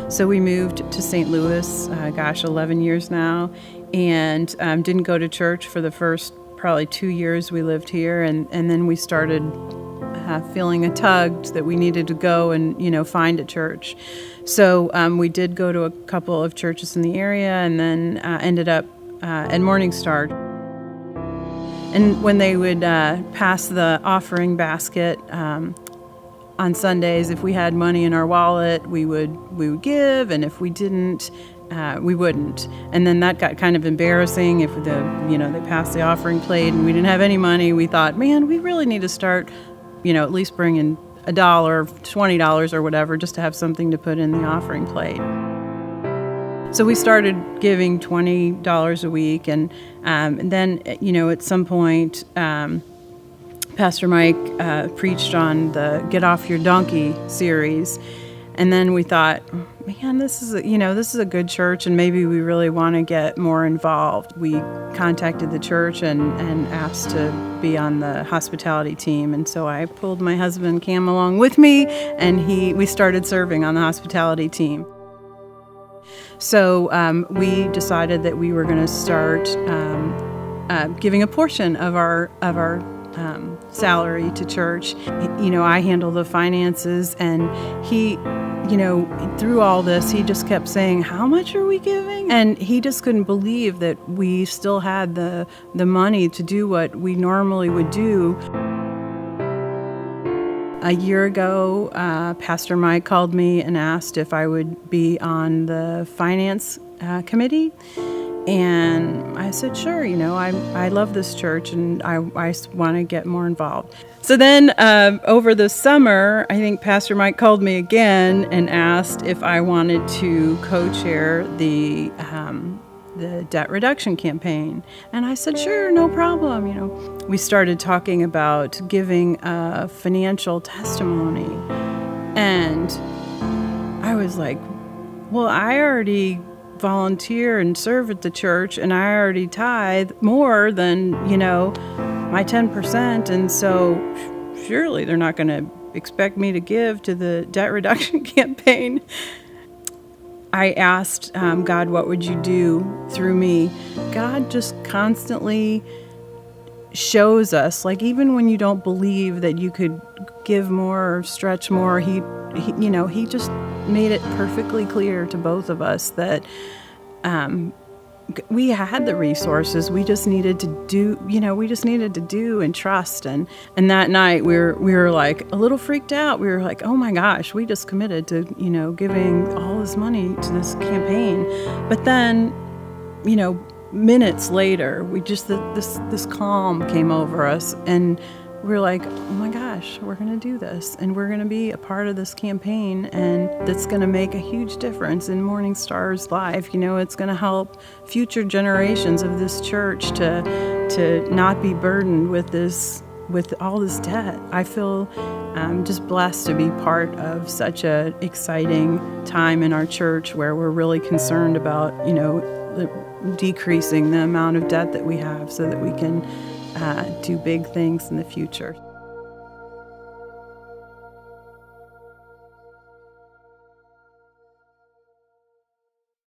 So we moved to St. Louis, 11 years now, and didn't go to church for the first probably 2 years we lived here, and then we started feeling a tug that we needed to go and, find a church. So we did go to a couple of churches in the area, and then ended up at Morning Star. And when they would pass the offering basket on Sundays, if we had money in our wallet, we would give, and if we didn't, we wouldn't. And then that got kind of embarrassing. If they passed the offering plate and we didn't have any money, we thought, man, we really need to start, at least bringing $1, $20 or whatever, just to have something to put in the offering plate. So we started giving $20 a week, and then, at some point, Pastor Mike preached on the Get Off Your Donkey series, and then we thought, man, this is a good church, and maybe we really want to get more involved. We contacted the church and asked to be on the hospitality team, and so I pulled my husband Cam along with me, and we started serving on the hospitality team. So we decided that we were going to start giving a portion of our salary to church. I handle the finances, and he, through all this, he just kept saying, how much are we giving? And he just couldn't believe that we still had the money to do what we normally would do. A year ago, Pastor Mike called me and asked if I would be on the finance committee. And I said, sure, I love this church, and I want to get more involved. So then over the summer, I think Pastor Mike called me again and asked if I wanted to co-chair the debt reduction campaign. And I said, sure, no problem. We started talking about giving a financial testimony. And I was like, well, I already volunteer and serve at the church, and I already tithe more than, my 10%. And so surely they're not going to expect me to give to the debt reduction campaign. I asked God, what would you do through me? God just constantly shows us, like, even when you don't believe that you could give more or stretch more, he just made it perfectly clear to both of us that we had the resources. We just needed to do and trust. And that night we were like a little freaked out. We were like, oh my gosh, we just committed to, giving all this money to this campaign. But then, minutes later, we just, this calm came over us, and we're like, oh my gosh, we're going to do this, and we're going to be a part of this campaign, and that's going to make a huge difference in Morning Star's life. It's going to help future generations of this church to not be burdened with all this debt. I feel just blessed to be part of such a exciting time in our church, where we're really concerned about, decreasing the amount of debt that we have, so that we can do big things in the future.